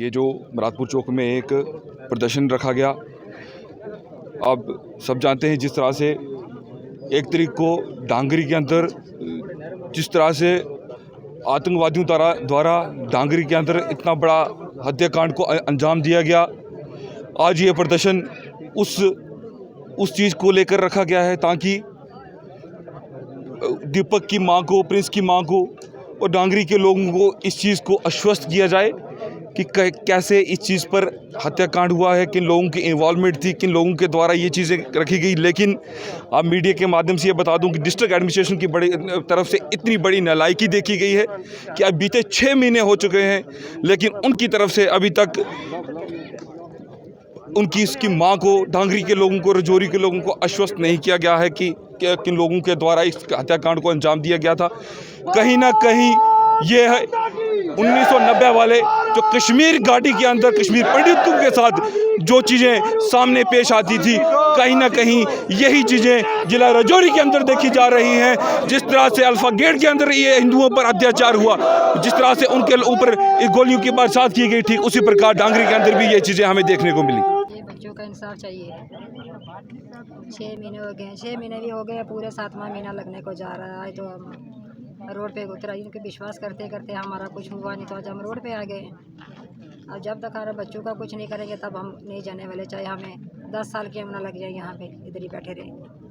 ये जो मुरादपुर चौक में एक प्रदर्शन रखा गया, अब सब जानते हैं जिस तरह से एक तारीख को डांगरी के अंदर जिस तरह से आतंकवादियों द्वारा डांगरी के अंदर इतना बड़ा हत्याकांड को अंजाम दिया गया। आज ये प्रदर्शन उस चीज़ को लेकर रखा गया है ताकि दीपक की मां को, प्रिंस की मां को और डांगरी के लोगों को इस चीज़ को आश्वस्त किया जाए कि कैसे इस चीज़ पर हत्याकांड हुआ है, किन लोगों की इन्वॉल्वमेंट थी, किन लोगों के द्वारा ये चीज़ें रखी गई। लेकिन आप मीडिया के माध्यम से ये बता दूं कि डिस्ट्रिक्ट एडमिनिस्ट्रेशन की बड़ी तरफ से इतनी बड़ी नालायकी देखी गई है कि अब बीते 6 महीने हो चुके हैं, लेकिन उनकी तरफ से अभी तक उनकी इसकी मां को, डांगरी के लोगों को, रजौरी के लोगों को आश्वस्त नहीं किया गया है कि किन लोगों के द्वारा इस हत्याकांड को अंजाम दिया गया था। कहीं ना कहीं ये है 1990 वाले जो कश्मीर घाटी के अंदर कश्मीर पंडितों के साथ जो चीज़ें सामने पेश आती थी, कहीं ना कहीं यही चीज़ें जिला रजौरी के अंदर देखी जा रही हैं। जिस तरह से अल्फा गेट के अंदर ये हिंदुओं पर अत्याचार हुआ, जिस तरह से उनके ऊपर गोलियों की बरसात की गई, ठीक उसी प्रकार डांगरी के अंदर भी ये चीज़ें हमें देखने को मिली। बच्चों का इंसाफ चाहिए। 6 महीने हो गए, 6 महीने भी हो गए, पूरे 7वां महीना लगने को जा रहा है। तो हम रोड पे उतरा, इनके विश्वास करते करते हमारा कुछ हुआ नहीं, तो आज हम रोड पे आ गए। अब जब तक हमारे बच्चों का कुछ नहीं करेंगे तब हम नहीं जाने वाले, चाहे हमें 10 साल की उम्र लग जाए, यहाँ पे इधर ही बैठे रहेंगे।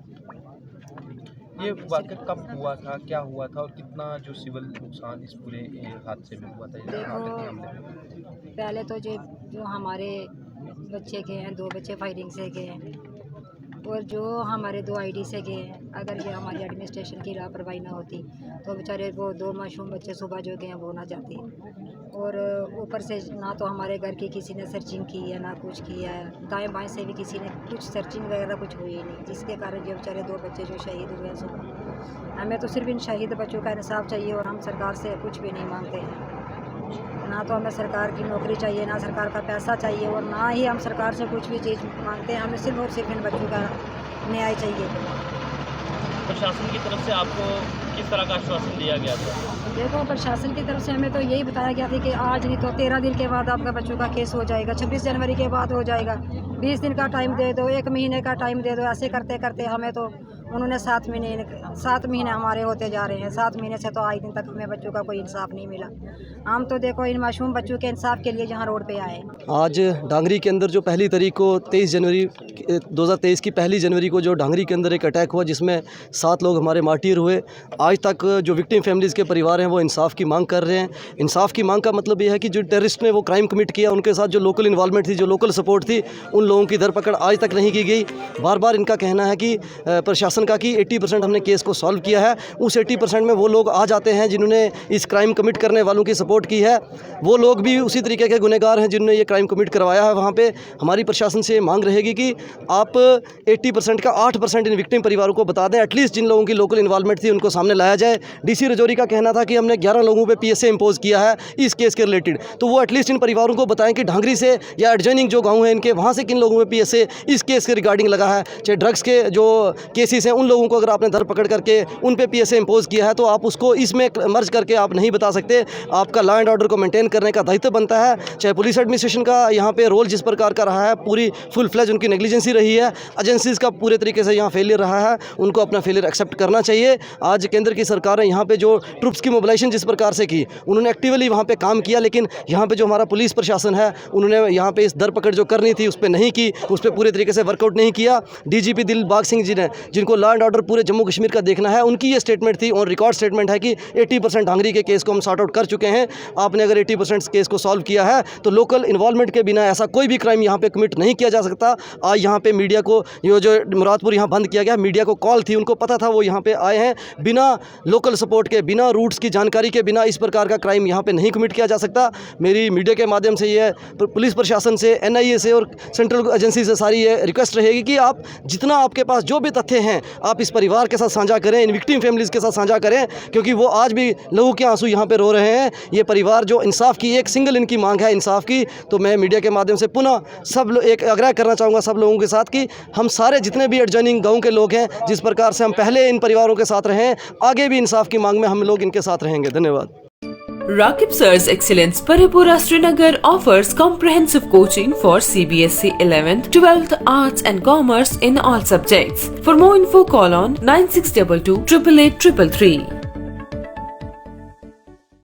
ये वाक़या कब हुआ था, क्या हुआ था और कितना जो सिविल नुकसान इस पूरे हादसे में हुआ था? देखो, पहले तो जो हमारे बच्चे के हैं, 2 बच्चे फायरिंग से गए हैं और जो हमारे 2 आईडी से गए हैं। अगर ये हमारी एडमिनिस्ट्रेशन की लापरवाही ना होती तो बेचारे वो 2 मासूम बच्चे सुबह जो गए हैं वो ना जाते। और ऊपर से ना तो हमारे घर की किसी ने सर्चिंग की है, ना कुछ किया है, दाएं बाएं से भी किसी ने कुछ सर्चिंग वगैरह कुछ हुई ही नहीं, जिसके कारण ये बेचारे 2 बच्चे जो शहीद हुए हैं सुबह। हमें तो सिर्फ इन शहीद बच्चों का इंसाफ चाहिए और हम सरकार से कुछ भी नहीं मांगते हैं। ना तो हमें सरकार की नौकरी चाहिए, ना सरकार का पैसा चाहिए और ना ही हम सरकार से कुछ भी चीज़ मांगते हैं। हमें सिर्फ और सिर्फ इन बच्चों का न्याय चाहिए। प्रशासन की तरफ से आपको किस तरह का आश्वासन दिया गया था? देखो, प्रशासन की तरफ से हमें तो यही बताया गया था कि आज नहीं तो 13 दिन के बाद आपका बच्चों का केस हो जाएगा, 26 जनवरी के बाद हो जाएगा, 20 दिन का टाइम दे दो, 1 महीने का टाइम दे दो। ऐसे करते करते हमें तो उन्होंने 7 महीने हमारे होते जा रहे हैं। 7 महीने से तो आज दिन तक हमें बच्चों का कोई इंसाफ नहीं मिला। हम तो देखो इन मासूम बच्चों के इंसाफ के लिए यहाँ रोड पे आए। आज डांगरी के अंदर जो पहली तारीख को 23 जनवरी 2023 की पहली जनवरी को जो डांगरी के अंदर एक अटैक हुआ जिसमें 7 लोग हमारे मार्टियर हुए, आज तक जो विक्टिम फैमिलीज़ के परिवार हैं वो इंसाफ की मांग कर रहे हैं। इंसाफ की मांग का मतलब ये है कि जो टेररिस्ट ने वो क्राइम कमिट किया, उनके साथ जो लोकल इन्वॉल्वमेंट थी, जो लोकल सपोर्ट थी, उन लोगों की धरपकड़ आज तक नहीं की गई। बार बार इनका कहना है कि प्रशासन का कि 80% हमने केस को सॉल्व किया है। उस 80% में वो लोग आ जाते हैं जिन्होंने इस क्राइम कमिट करने वालों की सपोर्ट की है, वो लोग भी उसी तरीके के गुनहगार हैं जिन्होंने ये क्राइम कमिट करवाया है। वहाँ पे हमारी प्रशासन से मांग रहेगी कि आप 80% का 8% इन विक्टिम परिवारों को बता दें। एटलीस्ट जिन लोगों की लोकल इन्वॉल्वमेंट थी उनको सामने लाया जाए। डीसी रजौरी का कहना था कि हमने 11 लोगों पे PSA इम्पोज किया है इस केस के रिलेटेड, तो वो एटलीस्ट इन परिवारों को बताएं कि ढांगरी से या एडजॉइनिंग जो गाँव है इनके, वहाँ से किन लोगों पे PSA इस केस के रिगार्डिंग लगा है। चाहे ड्रग्स के जो केसेस हैं उन लोगों को अगर आपने धरपकड़ करके उन पे PSA इम्पोज किया है तो आप उसको इसमें मर्ज करके आप नहीं बता सकते। आपका लॉ एंड ऑर्डर को मेंटेन करने का दायित्व बनता है। चाहे पुलिस एडमिनिस्ट्रेशन का यहाँ पे रोल जिस प्रकार का रहा है, पूरी फुल फ्लेज उनकी नेग्लिजेंसी रही है, एजेंसीज़ का पूरे तरीके से यहाँ फेलियर रहा है, उनको अपना फेलियर एक्सेप्ट करना चाहिए। आज केंद्र की सरकार ने यहाँ पे जो ट्रुप्स की मोबिलाइजेशन जिस प्रकार से की, उन्होंने एक्टिवली वहाँ पे काम किया, लेकिन यहाँ पे जो हमारा पुलिस प्रशासन है उन्होंने यहाँ पे इस धरपकड़ जो करनी थी उस पर नहीं की, उस पर पूरे तरीके से वर्कआउट नहीं किया। DGP दिलबाग सिंह जी ने, जिनको लॉ एंड ऑर्डर पूरे जम्मू कश्मीर का देखना है, उनकी ये स्टेटमेंट थी, ऑन रिकॉर्ड स्टेटमेंट है कि 80% डांगरी के केस को हम सॉर्ट आउट कर चुके हैं। आपने अगर 80% केस को सॉल्व किया है तो लोकल इन्वॉल्वमेंट के बिना ऐसा कोई भी क्राइम यहाँ पे कमिट नहीं किया जा सकता। आज यहाँ पे मीडिया को ये जो मुरादपुर यहाँ बंद किया गया, मीडिया को कॉल थी, उनको पता था, वो यहाँ पे आए हैं। बिना लोकल सपोर्ट के, बिना रूट्स की जानकारी के, बिना इस प्रकार का क्राइम यहाँ पे नहीं कमिट किया जा सकता। मेरी मीडिया के माध्यम से ये पुलिस प्रशासन से, NIA से और सेंट्रल एजेंसी से सारी ये रिक्वेस्ट रहेगी कि आप जितना आपके पास जो भी तथ्य हैं आप इस परिवार के साथ साझा करें, इन विक्टिम फैमिलीज़ के साथ साझा करें, क्योंकि वो आज भी लहू के आंसू यहाँ पे रो रहे हैं। ये परिवार जो इंसाफ की एक सिंगल इनकी मांग है इंसाफ की, तो मैं मीडिया के माध्यम से पुनः एक आग्रह करना चाहूँगा सब लोगों के साथ कि हम सारे जितने भी एडजॉइनिंग गाँव के लोग हैं, जिस प्रकार से हम पहले इन परिवारों के साथ रहें, आगे भी इंसाफ की मांग में हम लोग इनके साथ रहेंगे। धन्यवाद। Rakib Sir's Excellence Paripura Srinagar offers comprehensive coaching for CBSE 11th, 12th, Arts and Commerce in all subjects. For more info, call on 9622 888 333.